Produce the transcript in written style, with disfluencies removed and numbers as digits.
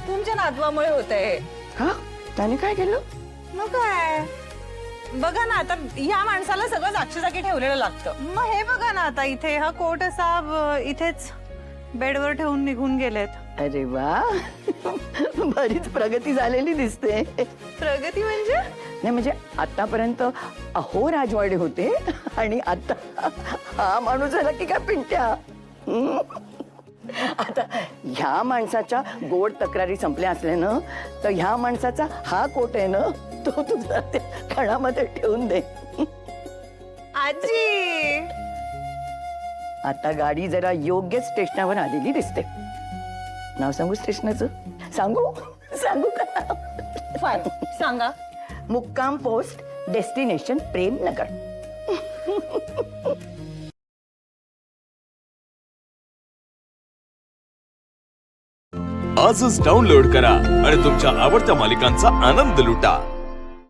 तुमच्या नातवामुळे होतंय. हा, त्याने काय केलं? मग काय बघा ना, आता ह्या माणसाला सगळं जागच्या जागी ठेवलेलं लागतं. मग हे बघा ना, आता इथे हा कोट असा इथेच बेडवर ठेवून निघून गेलेत. अरे वा, बरीच प्रगती झालेली दिसते. प्रगती म्हणजे? नाही म्हणजे आतापर्यंत अहो राजवाडे होते आणि आता हा माणूस झाला की काय पिंट्या. आता ह्या माणसाच्या गोड तक्रारी संपल्या असल्यानं तर ह्या माणसाचा हा कोट आहे ना, तो तुझा त्या खणामध्ये ठेवून दे. आजी आता गाडी जरा योग्य स्टेशनावर आलेली दिसते. नाव सांगू स्टेशनाचं? सांगू सांगू का? फार सांगा. मुक्काम पोस्ट डेस्टिनेशन प्रेमनगर. आजच डाउनलोड करा आणि तुमच्या आवडत्या मालिकांचा आनंद लुटा.